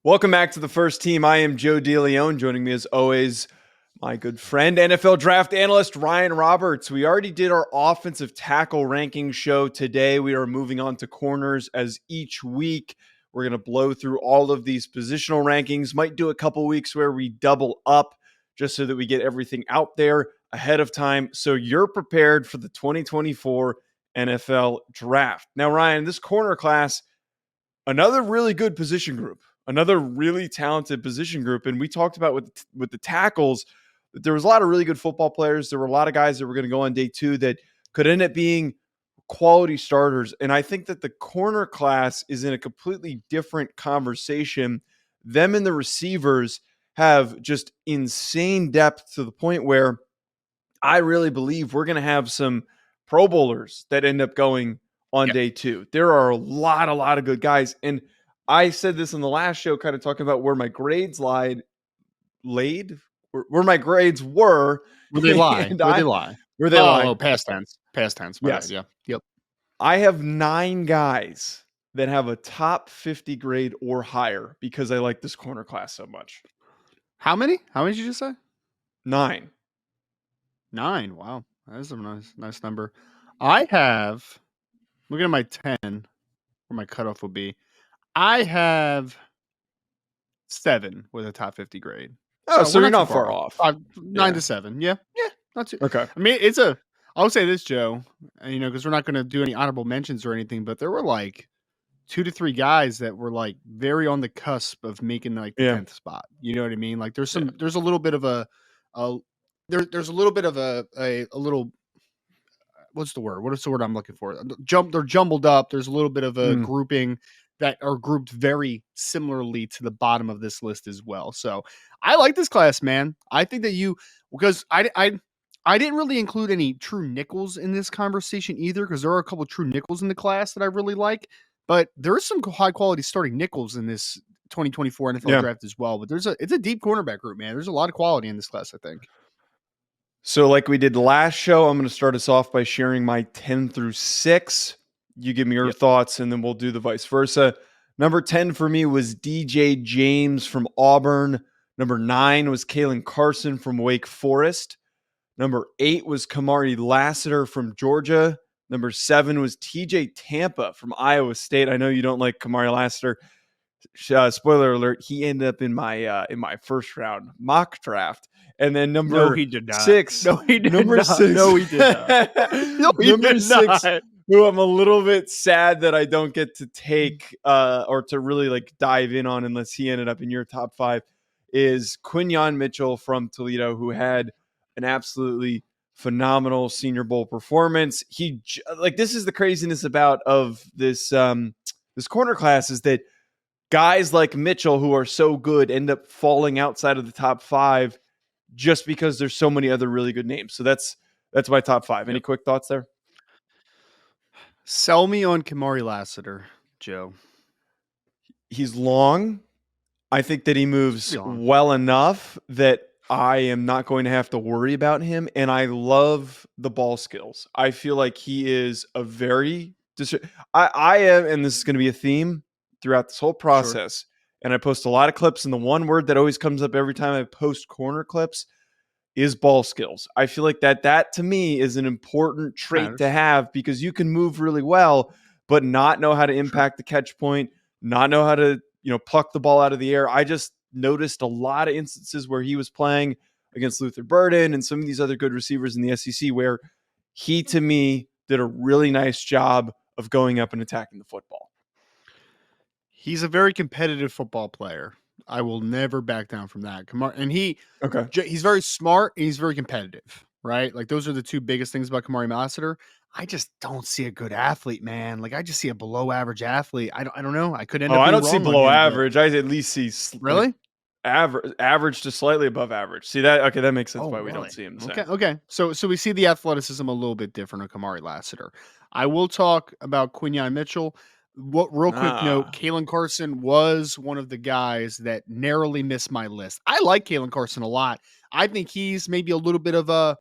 Welcome back to the First Team. I am Joe DeLeone. Joining me as always, my good friend, NFL draft analyst Ryan Roberts. We already did our offensive tackle ranking show today. We are moving on to corners as each week we're going to blow through all of these positional rankings. Might do a couple weeks where we double up just so that we get everything out there ahead of time so you're prepared for the 2024 NFL draft. Now, Ryan, this corner class, another really good position group. Another really talented position group. And we talked about with the tackles, that there was a lot of really good football players. There were a lot of guys that were going to go on day two that could end up being quality starters. And I think that the corner class is in a completely different conversation. Them and the receivers have just insane depth to the point where I really believe we're going to have some Pro Bowlers that end up going on day two. There are a lot of good guys. And I said this in the last show, kind of talking about where my grades where my grades were. Where they lie. Where they lie. Oh, past tense. Yes. Yeah. Yep. I have 9 guys that have a top 50 grade or higher because I like this corner class so much. How many? How many did you just say? 9. 9. Wow. That is a nice number. I have, looking at my 10, where my cutoff would be, I have 7 with a top 50 grade. Oh, so you're not far off. 9 to 7. Yeah. Not too. Okay. I mean, I'll say this, Joe, because we're not going to do any honorable mentions or anything, but there were like 2 to 3 guys that were like very on the cusp of making like the 10th spot. You know what I mean? Like there's a little bit of there's a little bit of a little, what's the word? What is the word I'm looking for? They're jumbled up. There's a little bit of a grouping that are grouped very similarly to the bottom of this list as well. So I like this class, man. I think that because I didn't really include any true nickels in this conversation either, because there are a couple of true nickels in the class that I really like, but there is some high quality starting nickels in this 2024 NFL draft as well. But it's a deep cornerback group, man. There's a lot of quality in this class, I think. So like we did last show, I'm going to start us off by sharing my 10 through 6. You give me your thoughts, and then we'll do the vice versa. Number 10 for me was DJ James from Auburn. Number 9 was Kalen Carson from Wake Forest. Number 8 was Kamari Lassiter from Georgia. Number 7 was TJ Tampa from Iowa State. I know you don't like Kamari Lassiter. Spoiler alert, he ended up in my first round mock draft. And then number 6. No, he did number not. 6. No, he did not. No, he number did 6, not. who I'm a little bit sad that I don't get to take or to really like dive in on unless he ended up in your top 5, is Quinyon Mitchell from Toledo, who had an absolutely phenomenal Senior Bowl performance. This is the craziness of this this corner class, is that guys like Mitchell, who are so good, end up falling outside of the top 5 just because there's so many other really good names. So that's my top 5. Any quick thoughts there? Sell me on Kamari Lassiter, Joe. He's long. I think that he moves well enough that I am not going to have to worry about him. And I love the ball skills. I feel like he is a very I am, and this is going to be a theme throughout this whole process. Sure. And I post a lot of clips, and the one word that always comes up every time I post corner clips is ball skills. I feel like that to me is an important trait to have, because you can move really well, but not know how to impact the catch point, not know how to, pluck the ball out of the air. I just noticed a lot of instances where he was playing against Luther Burden and some of these other good receivers in the SEC where he, to me, did a really nice job of going up and attacking the football. He's a very competitive football player. I will never back down from that. He's very smart and he's very competitive, right? Like those are the 2 biggest things about Kamari Lassiter. I just don't see a good athlete, man. Like I just see a below average athlete. I don't know. I could end up. I don't see below average. I at least see really average to slightly above average. See that? Okay, that makes sense why we don't see him. Okay. So we see the athleticism a little bit different of Kamari Lassiter. I will talk about Quinyon Mitchell. Real quick note, Kalen Carson was one of the guys that narrowly missed my list. I like Kalen Carson a lot. I think he's maybe a little bit of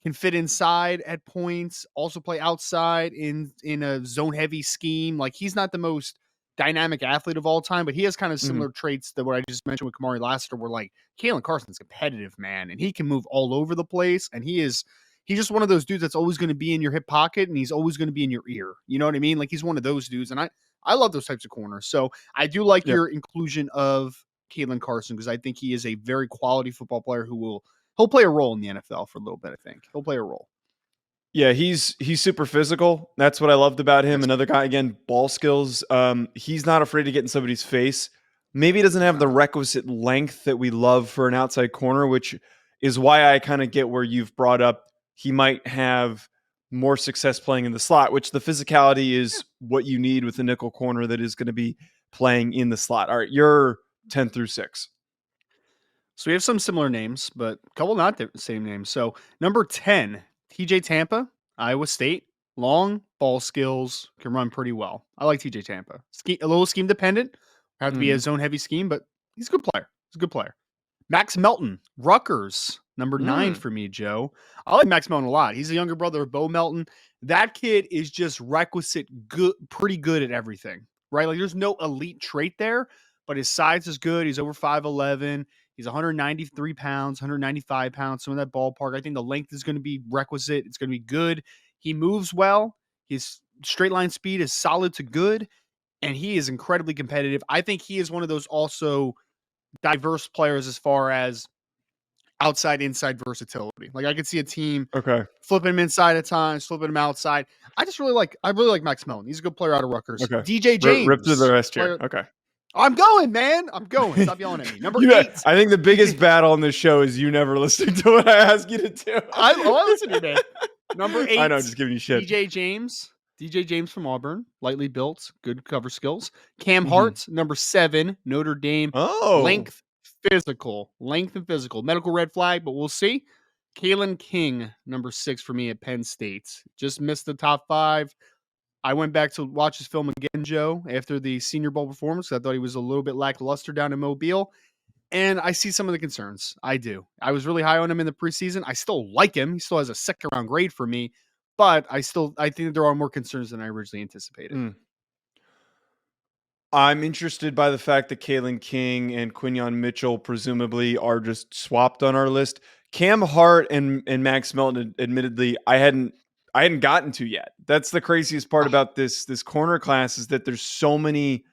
can fit inside at points, also play outside in a zone heavy scheme. Like he's not the most dynamic athlete of all time, but he has kind of similar traits to what I just mentioned with Kamari Lassiter, where like Kalen Carson's competitive, man, and he can move all over the place, and he's just one of those dudes that's always going to be in your hip pocket, and he's always going to be in your ear. You know what I mean? Like he's one of those dudes, and I love those types of corners. So I do like your inclusion of Kalen Carson because I think he is a very quality football player he'll play a role in the NFL for a little bit. I think he'll play a role. Yeah, he's super physical. That's what I loved about him. Yes. Another guy, again, ball skills. He's not afraid to get in somebody's face. Maybe he doesn't have the requisite length that we love for an outside corner, which is why I kind of get where you've brought up he might have more success playing in the slot, which the physicality is what you need with a nickel corner that is going to be playing in the slot. All right, you're 10 through 6. So we have some similar names, but a couple not the same names. So number 10, TJ Tampa, Iowa State. Long ball skills, can run pretty well. I like TJ Tampa. A little scheme dependent. Have to be a zone heavy scheme, but he's a good player. He's a good player. Max Melton, Rutgers, number 9 for me, Joe. I like Max Melton a lot. He's a younger brother of Bo Melton. That kid is just requisite good, pretty good at everything, right? Like there's no elite trait there, but his size is good. He's over 5'11". He's 193 pounds, 195 pounds, some of that ballpark. I think the length is going to be requisite. It's going to be good. He moves well. His straight line speed is solid to good, and he is incredibly competitive. I think he is one of those also diverse players as far as outside inside versatility. Like I could see a team flipping him inside at times, flipping him outside. I really like Max Melton. He's a good player out of Rutgers. DJ James. Rip through the rest here. Okay. I'm going, man. I'm going. Stop yelling at me. Number 8. I think the biggest battle on this show is you never listening to what I ask you to do. I listen to you, man. Number 8. I know, just giving you shit. DJ James from Auburn, lightly built, good cover skills. Cam Hart, number 7, Notre Dame. Length and physical. Medical red flag, but we'll see. Kalen King, number 6 for me at Penn State. Just missed the top 5. I went back to watch his film again, Joe, after the Senior Bowl performance. I thought he was a little bit lackluster down in Mobile. And I see some of the concerns. I do. I was really high on him in the preseason. I still like him. He still has a second-round grade for me. But I think there are more concerns than I originally anticipated. I'm interested by the fact that Kalen King and Quinyon Mitchell presumably are just swapped on our list. Cam Hart and Max Melton, admittedly, I hadn't gotten to yet. That's the craziest part about this corner class is that there's so many.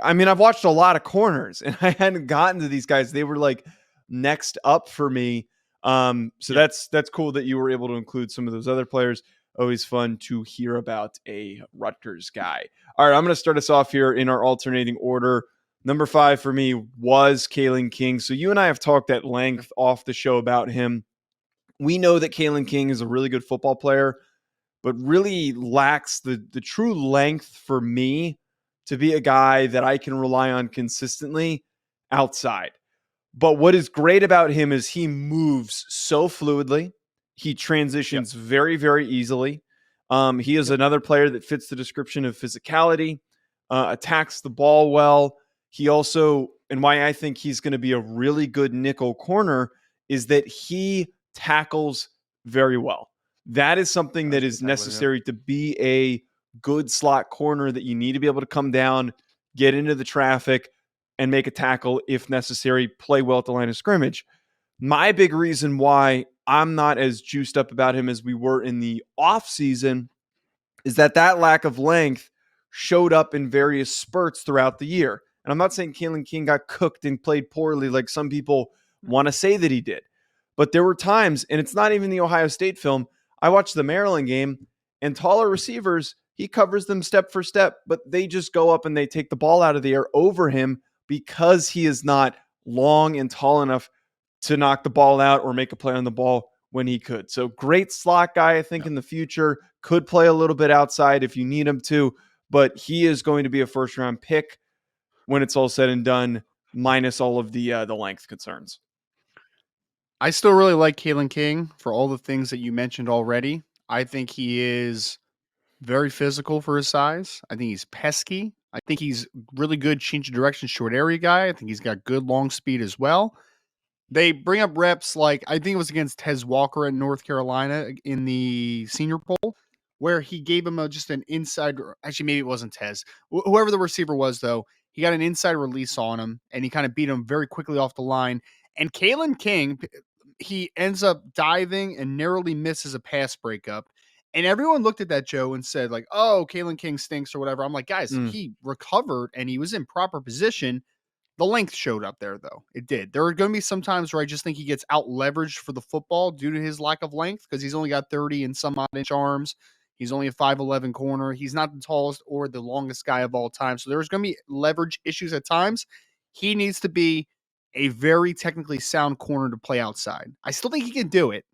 I mean, I've watched a lot of corners and I hadn't gotten to these guys. They were like next up for me. That's cool that you were able to include some of those other players. Always fun to hear about a Rutgers guy. All right, I'm going to start us off here in our alternating order. Number 5 for me was Kalen King. So you and I have talked at length off the show about him. We know that Kalen King is a really good football player, but really lacks the true length for me to be a guy that I can rely on consistently outside. But what is great about him is he moves so fluidly. He transitions very, very easily. He is another player that fits the description of physicality, attacks the ball well. He also, and why I think he's going to be a really good nickel corner, is that he tackles very well. That is something that is necessary to be a good slot corner, that you need to be able to come down, get into the traffic, and make a tackle if necessary, play well at the line of scrimmage. My big reason why I'm not as juiced up about him as we were in the offseason is that lack of length showed up in various spurts throughout the year. And I'm not saying Kalen King got cooked and played poorly like some people want to say that he did. But there were times, and it's not even the Ohio State film, I watched the Maryland game, and taller receivers, he covers them step for step, but they just go up and they take the ball out of the air over him because he is not long and tall enough to knock the ball out or make a play on the ball when he could. So great slot guy, I think, in the future. Could play a little bit outside if you need him to, but he is going to be a first-round pick when it's all said and done, minus all of the length concerns. I still really like Kalen King for all the things that you mentioned already. I think he is very physical for his size. I think he's pesky. I think he's really good change of direction, short area guy. I think he's got good long speed as well. They bring up reps like, I think it was against Tez Walker in North Carolina in the Senior Bowl, where he gave him just an inside. Actually, maybe it wasn't Tez. Whoever the receiver was, though, he got an inside release on him, and he kind of beat him very quickly off the line. And Kalen King, he ends up diving and narrowly misses a pass breakup. And everyone looked at that, Joe, and said, like, oh, Kalen King stinks or whatever. I'm like, guys, he recovered and he was in proper position. The length showed up there, though. It did. There are going to be some times where I just think he gets out leveraged for the football due to his lack of length because he's only got 30 and some odd inch arms. He's only a 5'11 corner. He's not the tallest or the longest guy of all time. So there's going to be leverage issues at times. He needs to be a very technically sound corner to play outside. I still think he can do it,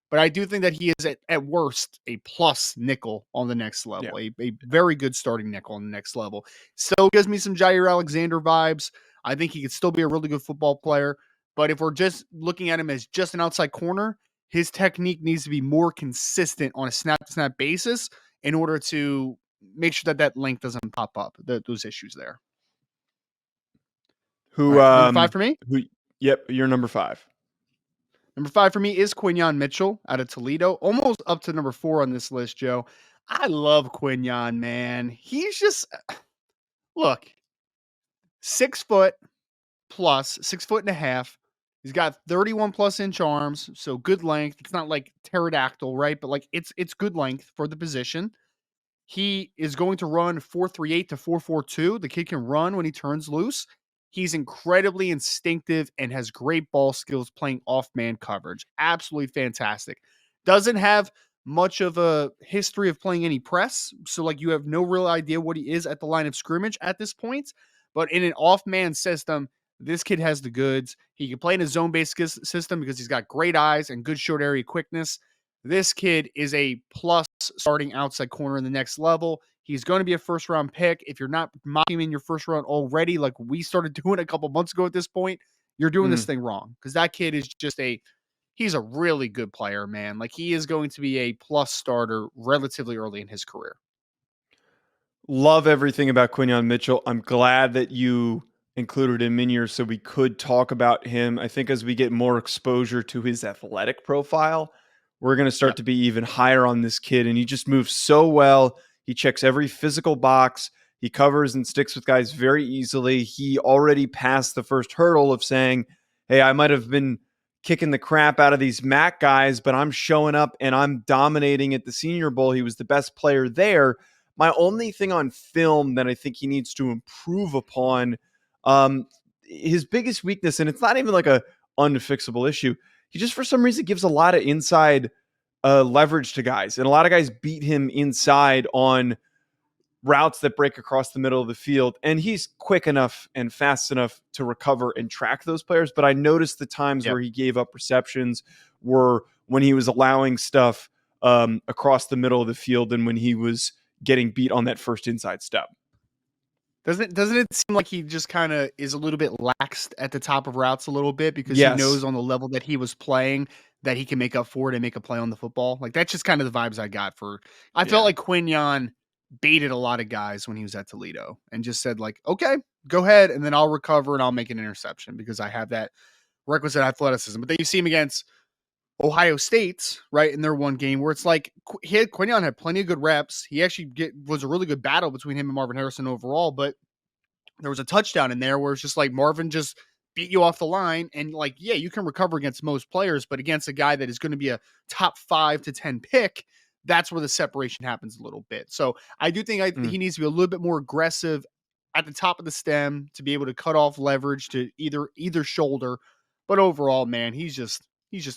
but I do think that he is at worst a plus nickel on the next level, a very good starting nickel on the next level. Still gives me some Jair Alexander vibes. I think he could still be a really good football player. But if we're just looking at him as just an outside corner, his technique needs to be more consistent on a snap-to-snap basis in order to make sure that length doesn't pop up, those issues there. Number 5 for me? Yep, you're number 5. Number 5 for me is Quinyon Mitchell out of Toledo, almost up to number 4 on this list, Joe. I love Quinyon, man. He's just, look, 6 foot plus, 6 foot and a half. He's got 31 plus inch arms, so good length. It's not like pterodactyl, right? But like it's good length for the position. He is going to run 4.38 to 4.42. The kid can run when he turns loose. He's incredibly instinctive and has great ball skills playing off-man coverage. Absolutely fantastic. Doesn't have much of a history of playing any press, so like you have no real idea what he is at the line of scrimmage at this point. But in an off-man system, this kid has the goods. He can play in a zone-based system because he's got great eyes and good short area quickness. This kid is a plus starting outside corner in the next level. He's going to be a first-round pick. If you're not mocking him in your first round already, like we started doing a couple months ago at this point, you're doing this thing wrong because that kid is just he's a really good player, man. Like he is going to be a plus starter relatively early in his career. Love everything about Quinyon Mitchell. I'm glad that you included him in here so we could talk about him. I think as we get more exposure to his athletic profile, we're going to start to be even higher on this kid. And he just moves so well. He checks every physical box. He covers and sticks with guys very easily. He already passed the first hurdle of saying, hey, I might have been kicking the crap out of these MAC guys, but I'm showing up and I'm dominating at the Senior Bowl. He was the best player there. My only thing on film that I think he needs to improve upon, his biggest weakness, and it's not even like a unfixable issue, he just for some reason gives a lot of inside leverage to guys. And a lot of guys beat him inside on routes that break across the middle of the field. And he's quick enough and fast enough to recover and track those players. But I noticed the times where he gave up receptions were when he was allowing stuff across the middle of the field and when he was getting beat on that first inside step. Doesn't it seem like he just kind of is a little bit laxed at the top of routes a little bit because he knows on the level that he was playing that he can make up for it and make a play on the football? Like that's just kind of the vibes I got I felt like Quinyon baited a lot of guys when he was at Toledo and just said like, okay, go ahead. And then I'll recover and I'll make an interception because I have that requisite athleticism. But then you see him against Ohio State, right, in their one game where it's like Quinyon had plenty of good reps. He actually was a really good battle between him and Marvin Harrison overall, but there was a touchdown in there where it's just like Marvin just beat you off the line. And like, yeah, you can recover against most players, but against a guy that is going to be a top 5 to 10 pick, that's where the separation happens a little bit. So I do think he needs to be a little bit more aggressive at the top of the stem to be able to cut off leverage to either shoulder. But overall, man, he's just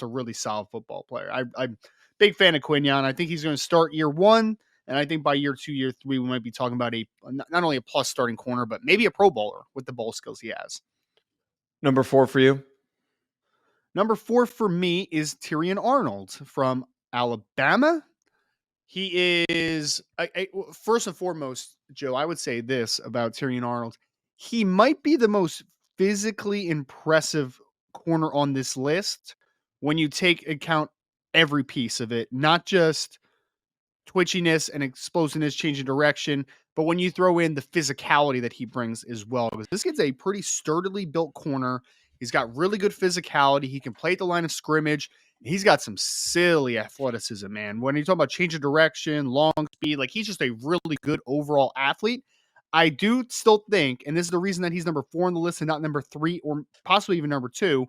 a really solid football player. I'm big fan of Quinyon. I think he's going to start year 1. And I think by year 2, year 3, we might be talking about not only a plus starting corner, but maybe a Pro Bowler with the ball skills he has. Number 4 for you? Number 4 for me is Terrion Arnold from Alabama. He is, first and foremost, Joe, I would say this about Terrion Arnold. He might be the most physically impressive corner on this list when you take account every piece of it, not just twitchiness and explosiveness, changing direction, but when you throw in the physicality that he brings as well, because this kid's a pretty sturdily built corner. He's got really good physicality. He can play at the line of scrimmage. He's got some silly athleticism, man. When you talk about change of direction, long speed, like he's just a really good overall athlete. I do still think, and this is the reason that he's number 4 on the list and not number 3 or possibly even number 2,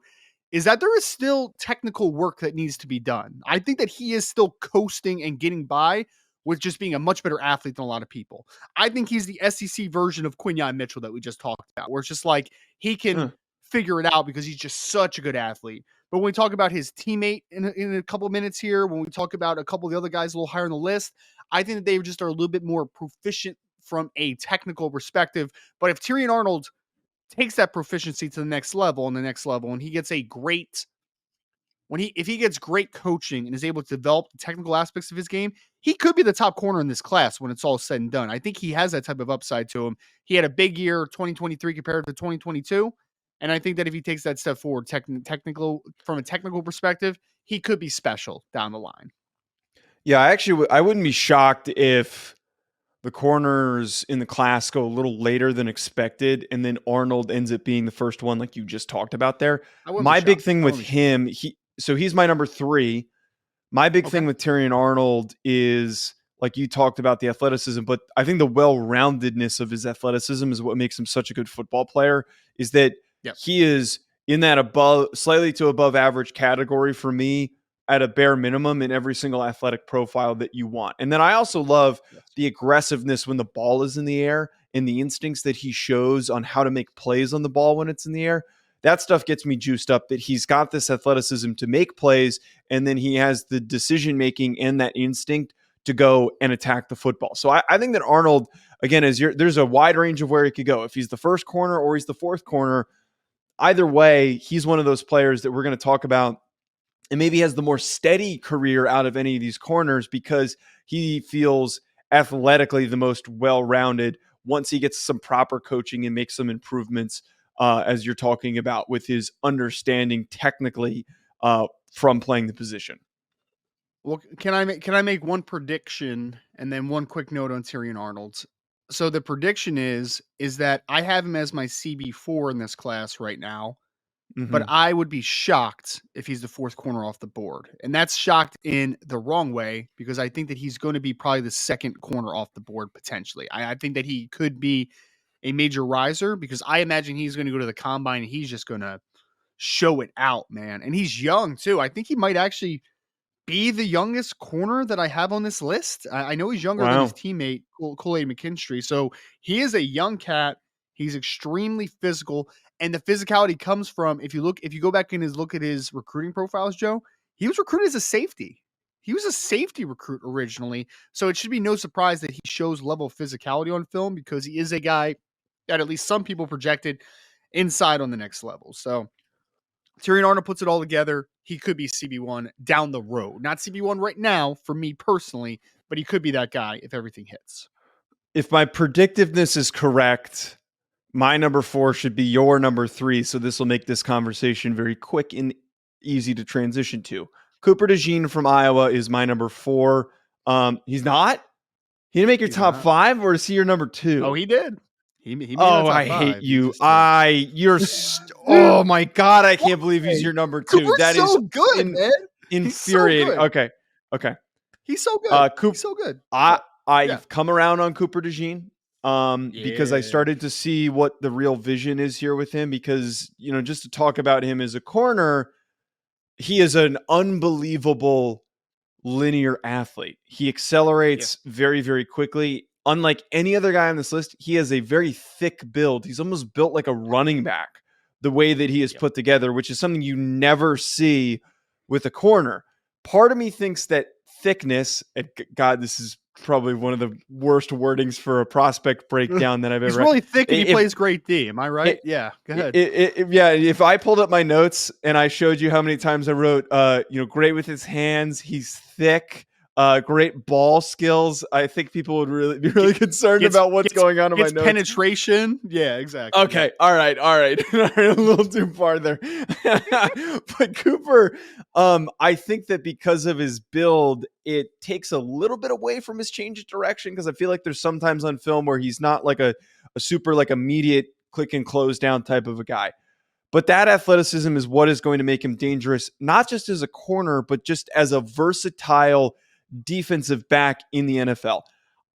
is that there is still technical work that needs to be done. I think that he is still coasting and getting by with just being a much better athlete than a lot of people. I think he's the SEC version of Quinyon Mitchell that we just talked about, where it's just like he can figure it out because he's just such a good athlete. But when we talk about his teammate in a couple of minutes here, when we talk about a couple of the other guys a little higher on the list, I think that they just are a little bit more proficient from a technical perspective. But if Terrion Arnold takes that proficiency to the next level and he gets a great if he gets great coaching and is able to develop the technical aspects of his game, he could be the top corner in this class when it's all said and done. I think he has that type of upside to him. He had a big year 2023 compared to 2022. And I think that if he takes that step forward from a technical perspective, he could be special down the line. Yeah, I wouldn't be shocked if the corners in the class go a little later than expected, and then Arnold ends up being the first one like you just talked about there. My big thing with him, he's my number 3. My big thing with Terrion Arnold is, like you talked about, the athleticism, but I think the well-roundedness of his athleticism is what makes him such a good football player, is that he is in that slightly to above average category for me at a bare minimum in every single athletic profile that you want. And then I also love the aggressiveness when the ball is in the air and the instincts that he shows on how to make plays on the ball when it's in the air. That stuff gets me juiced up, that he's got this athleticism to make plays, and then he has the decision-making and that instinct to go and attack the football. So I think that Arnold, again, there's a wide range of where he could go. If he's the first corner or he's the fourth corner, either way, he's one of those players that we're going to talk about and maybe has the more steady career out of any of these corners because he feels athletically the most well-rounded once he gets some proper coaching and makes some improvements, as you're talking about, with his understanding technically from playing the position. Well, can I make one prediction and then one quick note on Terrion Arnold? So the prediction is that I have him as my CB4 in this class right now. But I would be shocked if he's the 4th corner off the board. And that's shocked in the wrong way because I think that he's going to be probably the 2nd corner off the board potentially. I think that he could be a major riser because I imagine he's going to go to the combine and he's just going to show it out, man. And he's young too. I think he might actually be the youngest corner that I have on this list. I know he's younger than his teammate, Kool-Aid McKinstry. So he is a young cat. He's extremely physical. And the physicality comes from, if you go back and look at his recruiting profiles, Joe, he was recruited as a safety. He was a safety recruit originally. So it should be no surprise that he shows level of physicality on film because he is a guy that at least some people projected inside on the next level. So Terrion Arnold puts it all together. He could be CB1 down the road. Not CB1 right now for me personally, but he could be that guy if everything hits. If my predictiveness is correct, my number 4 should be your number 3. So this will make this conversation very quick and easy to transition to. Cooper DeJean from Iowa is my number 4. He's not? He didn't make your top 5, or is he your number 2? Oh, he did. He made I hate you. Oh my God. I can't believe he's your number 2. Cooper's that so is good, man. Infuriating. So good. Okay. He's so good. He's so good. I've come around on Cooper DeJean because I started to see what the real vision is here with him because, just to talk about him as a corner, he is an unbelievable linear athlete. He accelerates very, very quickly. Unlike any other guy on this list, he has a very thick build. He's almost built like a running back, the way that he is put together, which is something you never see with a corner. Part of me thinks that thickness, and God, this is probably one of the worst wordings for a prospect breakdown that I've ever. He's really thick and he plays great D. Am I right? Yeah. Go ahead. If I pulled up my notes and I showed you how many times I wrote, great with his hands, he's thick, great ball skills, I think people would really be really concerned about what's going on in my notes. Penetration. Yeah, exactly. Okay. All right. A little too far there. But Cooper, I think that because of his build, it takes a little bit away from his change of direction because I feel like there's sometimes on film where he's not like a super like immediate click and close down type of a guy. But that athleticism is what is going to make him dangerous, not just as a corner, but just as a versatile defensive back in the NFL.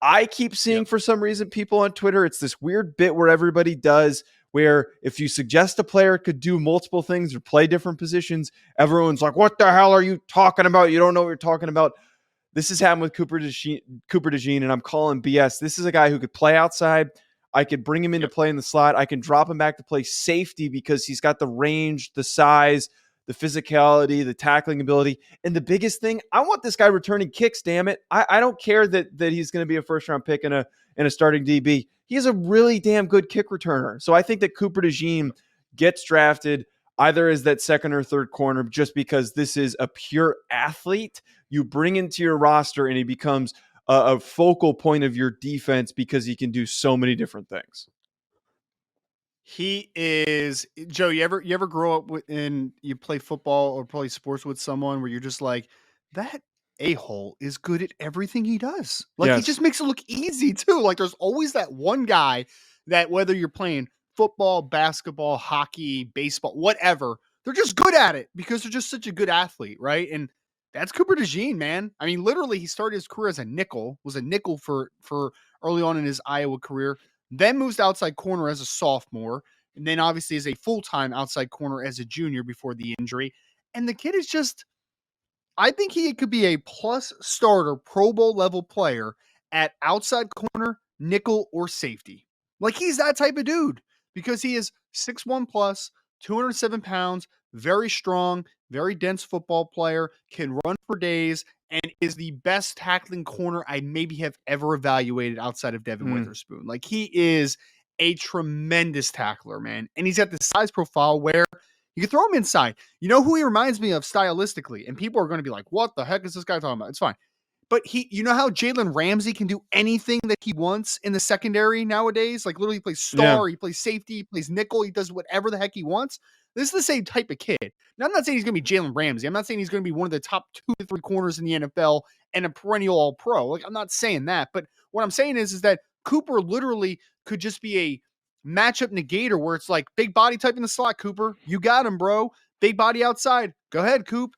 I keep seeing, Yep. for some reason, people on Twitter, it's this weird bit where everybody does where if you suggest a player could do multiple things or play different positions, everyone's like, what the hell are you talking about? You don't know what you're talking about. This has happened with Cooper DeJean, and I'm calling BS. This is a guy who could play outside. I could bring him into play in the slot. I can drop him back to play safety because he's got the range, the size, the physicality, the tackling ability. And the biggest thing, I want this guy returning kicks, damn it. I don't care that he's going to be a first-round pick and a starting DB. He is a really damn good kick returner. So I think that Cooper DeJean gets drafted either as that second or third corner just because this is a pure athlete you bring into your roster and he becomes a focal point of your defense because he can do so many different things. He is, Joe. You ever grow up and you play football or play sports with someone where you're just like, that a-hole is good at everything he does. Like, he Yes. just makes it look easy too. Like, there's always that one guy that, whether you're playing football, basketball, hockey, baseball, whatever, they're just good at it because they're just such a good athlete, right? And that's Cooper DeJean, man. I mean, literally, he started his career as a nickel, was a nickel for early on in his Iowa career, then moves to outside corner as a sophomore, and then obviously as a full-time outside corner as a junior before the injury. And the kid is just, I think he could be a plus starter, Pro Bowl level player at outside corner, nickel, or safety. Like, he's that type of dude because he is 6'1 plus, 207 pounds, very strong, very dense football player, can run for days, and is the best tackling corner I maybe have ever evaluated outside of Devin Witherspoon. Like, he is a tremendous tackler, man. And he's got the size profile where you can throw him inside. You know who he reminds me of stylistically? And people are going to be like, what the heck is this guy talking about? It's fine. But you know how Jalen Ramsey can do anything that he wants in the secondary nowadays? Like, literally, he plays star, he plays safety, he plays nickel, he does whatever the heck he wants. This is the same type of kid. Now, I'm not saying he's going to be Jalen Ramsey. I'm not saying he's going to be one of the top 2 to 3 corners in the NFL and a perennial All-Pro. Like, I'm not saying that. But what I'm saying is that Cooper literally could just be a matchup negator where it's like, big body type in the slot, Cooper. You got him, bro. Big body outside. Go ahead, Coop.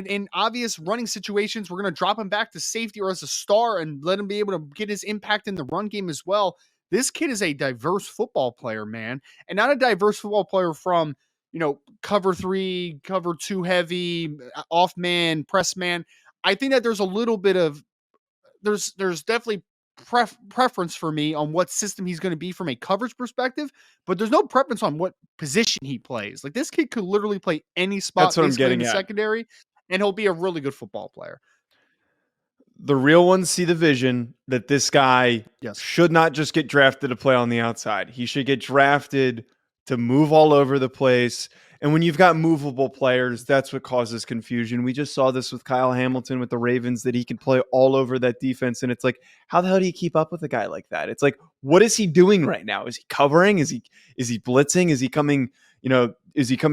In obvious running situations, we're going to drop him back to safety or as a star and let him be able to get his impact in the run game as well. This kid is a diverse football player, man, and not a diverse football player from, cover 3, cover 2 heavy, off man, press man. I think that there's a little bit of, there's definitely preference for me on what system he's going to be from a coverage perspective, but there's no preference on what position he plays. Like, this kid could literally play any spot That's what I'm basically in getting the at. secondary, and he'll be a really good football player. The real ones see the vision that this guy should not just get drafted to play on the outside. He should get drafted to move all over the place. And when you've got movable players, that's what causes confusion. We just saw this with Kyle Hamilton with the Ravens, that he can play all over that defense. And it's like, how the hell do you keep up with a guy like that? It's like, what is he doing right now? Is he covering? Is he blitzing? Is he coming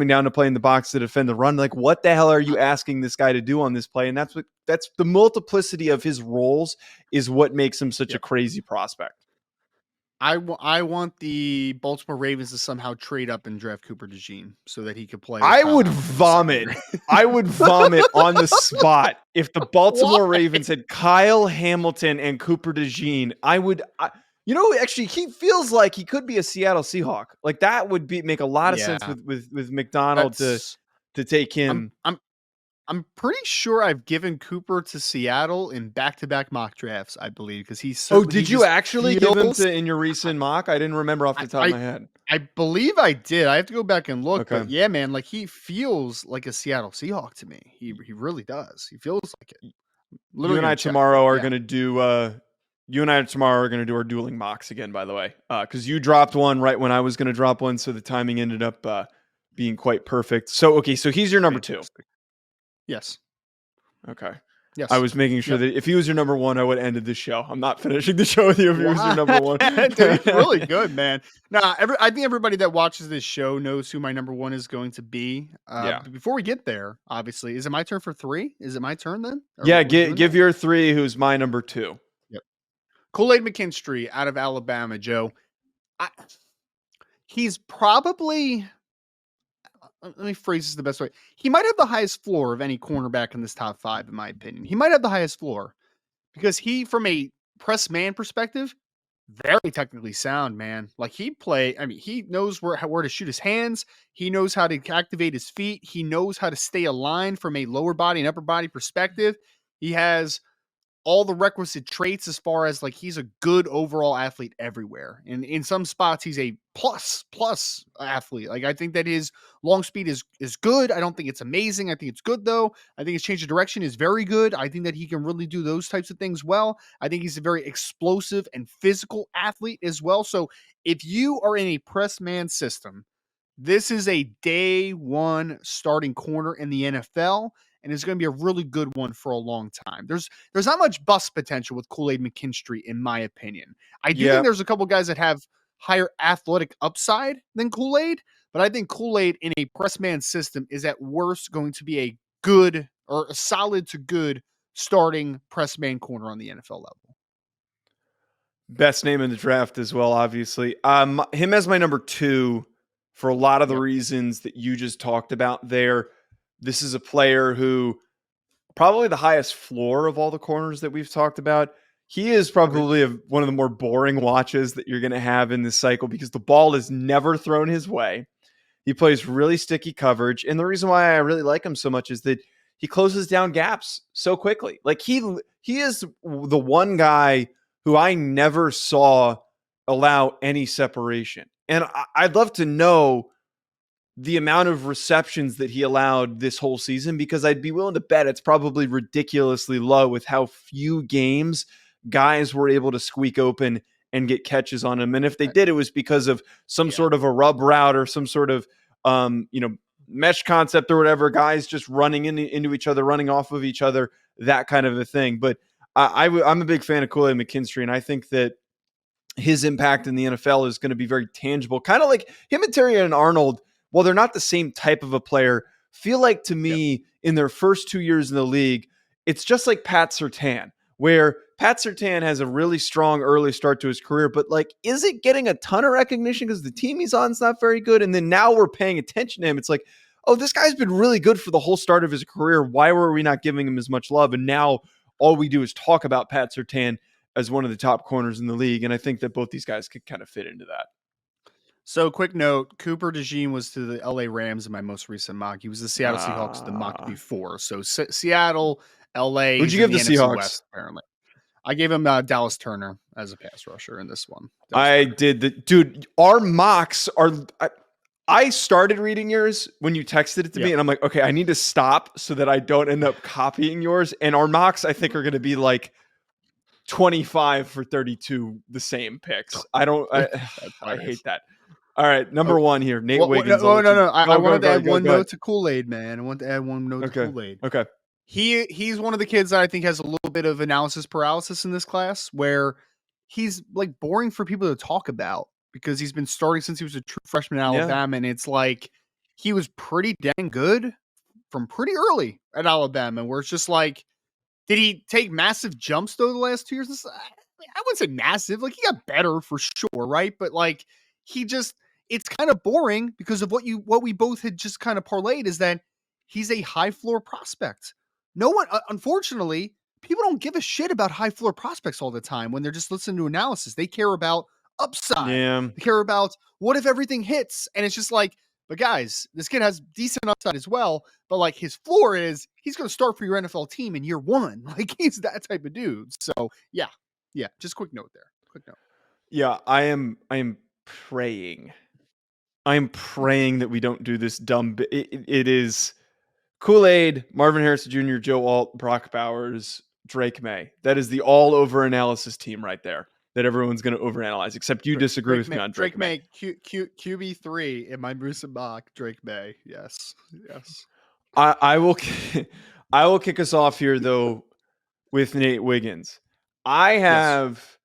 down to play in the box to defend the run? Like, what the hell are you asking this guy to do on this play? And that's the multiplicity of his roles is what makes him such a crazy prospect. I want the Baltimore Ravens to somehow trade up and draft Cooper DeJean so that he could play. I would vomit. I would vomit on the spot if the Baltimore Ravens had Kyle Hamilton and Cooper DeJean. Actually, he feels like he could be a Seattle Seahawk. Like, that would make a lot of sense with McDonald to take him. I'm pretty sure I've given Cooper to Seattle in back-to-back mock drafts, I believe, because he's. Oh, did you actually give him in your recent mock? I didn't remember off the top of my head. I believe I did. I have to go back and look, but yeah, man, like, he feels like a Seattle Seahawk to me. He really does. He feels like it. You and I tomorrow are going to do. You and I tomorrow are going to do our dueling mocks again, by the way, because you dropped one right when I was going to drop one, so the timing ended up being quite perfect. So he's your number 2. Yes. Okay. Yes. I was making sure that if he was your number 1, I would have ended the show. I'm not finishing the show with you if he was your number 1. Dude, he's really good, man. Nah, I think everybody that watches this show knows who my number 1 is going to be. Before we get there, obviously, is it my turn for 3? Is it my turn then? Give your 3, who's my number 2. Yep. Kool-Aid McKinstry out of Alabama, Joe. He's probably let me phrase this the best way. He might have the highest floor of any cornerback in this top 5, in my opinion. He might have the highest floor because he, from a press man perspective, very technically sound, man. Like he knows where to shoot his hands. He knows how to activate his feet. He knows how to stay aligned from a lower body and upper body perspective. He has all the requisite traits as far as like he's a good overall athlete everywhere. And in some spots, he's a plus athlete. Like I think that his long speed is good. I don't think it's amazing. I think it's good though. I think his change of direction is very good. I think that he can really do those types of things well. I think he's a very explosive and physical athlete as well. So if you are in a press man system, this is a day one starting corner in the NFL, and it's going to be a really good one for a long time. There's not much bust potential with Kool-Aid McKinstry, in my opinion. I do think there's a couple guys that have higher athletic upside than Kool-Aid, but I think Kool-Aid in a press man system is at worst going to be a good or a solid to good starting press man corner on the NFL level. Best name in the draft as well, obviously. Him as my number 2 for a lot of the reasons that you just talked about there. This is a player who probably the highest floor of all the corners that we've talked about. He is probably one of the more boring watches that you're going to have in this cycle because the ball is never thrown his way. He plays really sticky coverage. And the reason why I really like him so much is that he closes down gaps so quickly. Like he is the one guy who I never saw allow any separation. And I'd love to know the amount of receptions that he allowed this whole season, because I'd be willing to bet it's probably ridiculously low with how few games guys were able to squeak open and get catches on him. And if they did, it was because of some sort of a rub route or some sort of, mesh concept or whatever, guys just running into each other, running off of each other, that kind of a thing. But I'm a big fan of Kool-Aid McKinstry, and I think that his impact in the NFL is going to be very tangible. Kind of like him and Terrion Arnold, while they're not the same type of a player, feel like to me in their first 2 years in the league, it's just like Pat Surtain, where Pat Surtain has a really strong early start to his career, but like, is it getting a ton of recognition because the team he's on is not very good? And then now we're paying attention to him. It's like, oh, this guy's been really good for the whole start of his career. Why were we not giving him as much love? And now all we do is talk about Pat Surtain as one of the top corners in the league. And I think that both these guys could kind of fit into that. So, quick note, Cooper DeJean was to the LA Rams in my most recent mock. He was the Seattle Seahawks the mock before. So, Seattle, LA. Who'd you give the Seahawks? West, apparently. I gave him Dallas Turner as a pass rusher in this one. Dude, our mocks are... I started reading yours when you texted it to me, and I'm like, okay, I need to stop so that I don't end up copying yours. And our mocks, I think, are going to be like 25 for 32, the same picks. I hate that. All right, number 1 here, Nate Wiggins. No. I wanted to add one note to Kool-Aid, man. I want to add one note to Kool-Aid. Okay. He's one of the kids that I think has a little bit of analysis paralysis in this class, where he's like boring for people to talk about because he's been starting since he was a true freshman at Alabama, and it's like he was pretty dang good from pretty early at Alabama, where it's just like, did he take massive jumps though the last 2 years? I wouldn't say massive. Like, he got better for sure, right? But like, it's kind of boring because of what we both had just kind of parlayed, is that he's a high floor prospect. No one, unfortunately, people don't give a shit about high floor prospects all the time when they're just listening to analysis. They care about upside. Yeah. They care about what if everything hits, and it's just like, but guys, this kid has decent upside as well. But like, his floor is he's going to start for your NFL team in year 1. Like, he's that type of dude. So yeah. Just quick note there. Yeah, I am praying. I'm praying that we don't do this dumb. It is Kool-Aid, Marvin Harrison Jr., Joe Alt, Brock Bowers, Drake May. That is the all over analysis team right there that everyone's going to overanalyze, except you disagree with me on Drake May. QB3 in my recent mock, Drake May. Yes. I will kick us off here though with Nate Wiggins. I have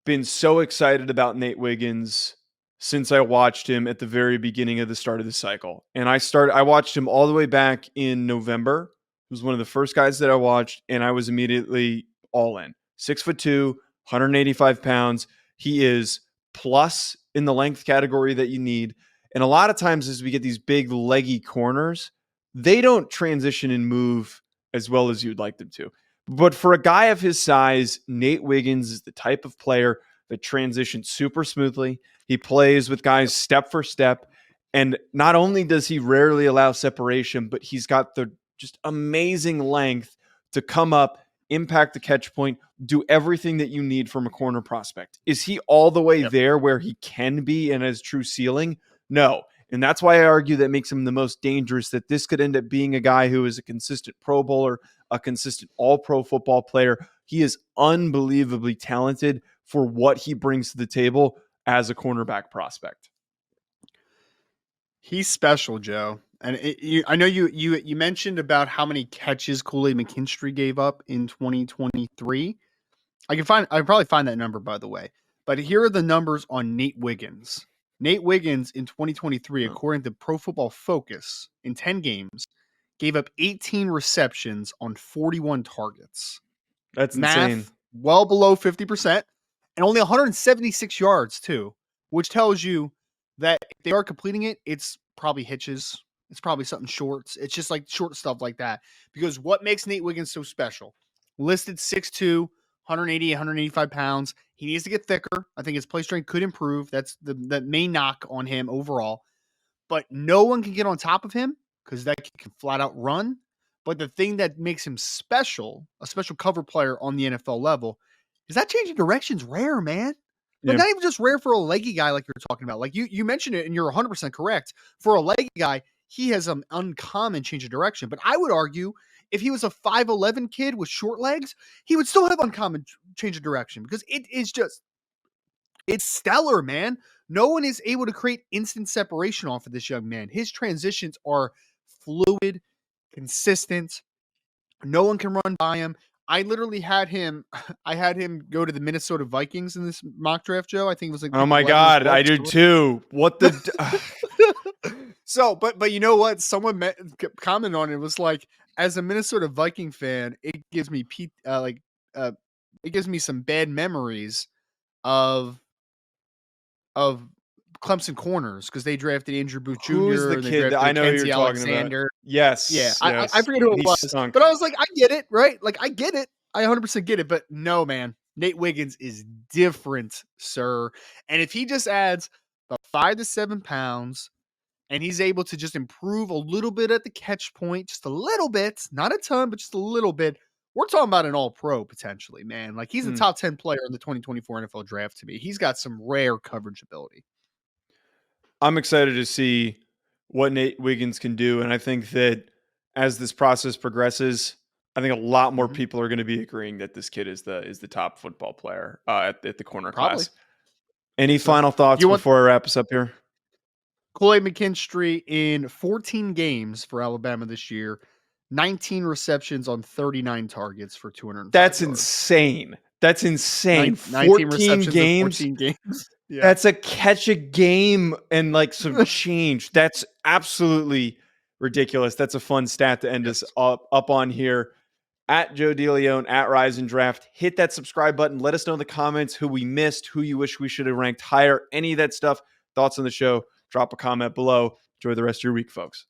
been so excited about Nate Wiggins since I watched him at the very beginning of the start of the cycle. And I watched him all the way back in November. He was one of the first guys that I watched, and I was immediately all in. 6'2", 185 pounds. He is plus in the length category that you need. And a lot of times as we get these big leggy corners, they don't transition and move as well as you'd like them to. But for a guy of his size, Nate Wiggins is the type of player that transitions super smoothly. He plays with guys step for step. And not only does he rarely allow separation, but he's got the just amazing length to come up, impact the catch point, do everything that you need from a corner prospect. Is he all the way there where he can be and his true ceiling? No. And that's why I argue that makes him the most dangerous, that this could end up being a guy who is a consistent Pro Bowler, a consistent all-pro football player. He is unbelievably talented for what he brings to the table as a cornerback prospect. He's special, Joe. And I know you mentioned about how many catches Kool-Aid McKinstry gave up in 2023. I probably find that number, by the way. But here are the numbers on Nate Wiggins. Nate Wiggins in 2023, according to Pro Football Focus, in 10 games, gave up 18 receptions on 41 targets. That's Math, insane. well below 50%, and only 176 yards, too, which tells you that if they are completing it, it's probably hitches. It's probably something shorts. It's just like short stuff like that. Because what makes Nate Wiggins so special? Listed 6'2", 180, 185 pounds. He needs to get thicker. I think his play strength could improve. That's the main knock on him overall. But no one can get on top of him because that kid can flat out run. But the thing that makes him special, a special cover player on the NFL level, is that changing direction's rare, man. But not even just rare for a leggy guy like you're talking about. Like you mentioned it, and you're 100% correct. For a leggy guy, he has an uncommon change of direction. But I would argue if he was a 5'11 kid with short legs, he would still have uncommon change of direction because it's stellar, man. No one is able to create instant separation off of this young man. His transitions are fluid, consistent. No one can run by him. I literally had him. I had him go to the Minnesota Vikings in this mock draft, Joe. I think it was like. Oh my God, I do too. What the? So, but you know what? Someone commented on it. It was like, as a Minnesota Viking fan, it gives me it gives me some bad memories of Clemson corners because they drafted Andrew Booth Jr. Who's the kid that I know you're talking about? Yes. Yeah. Yes. I forget who it was. Stunk. But I was like, I get it, right? Like, I get it. I 100% get it. But no, man. Nate Wiggins is different, sir. And if he just adds about 5 to 7 pounds and he's able to just improve a little bit at the catch point, just a little bit, not a ton, but just a little bit, we're talking about an all-pro potentially, man. Like, he's a top 10 player in the 2024 NFL draft to me. He's got some rare coverage ability. I'm excited to see what Nate Wiggins can do. And I think that as this process progresses, I think a lot more people are going to be agreeing that this kid is the top football player at the corner class. Any final thoughts before I wrap us up here? Kool-Aid McKinstry in 14 games for Alabama this year, 19 receptions on 39 targets for 200. That's insane. That's insane. 19 receptions games. In 14 games. Yeah. That's a catch a game and like some change. That's absolutely ridiculous. That's a fun stat to end us up on here. At Joe DeLeone, at Rise and Draft. Hit that subscribe button. Let us know in the comments who we missed, who you wish we should have ranked higher, any of that stuff. Thoughts on the show, drop a comment below. Enjoy the rest of your week, folks.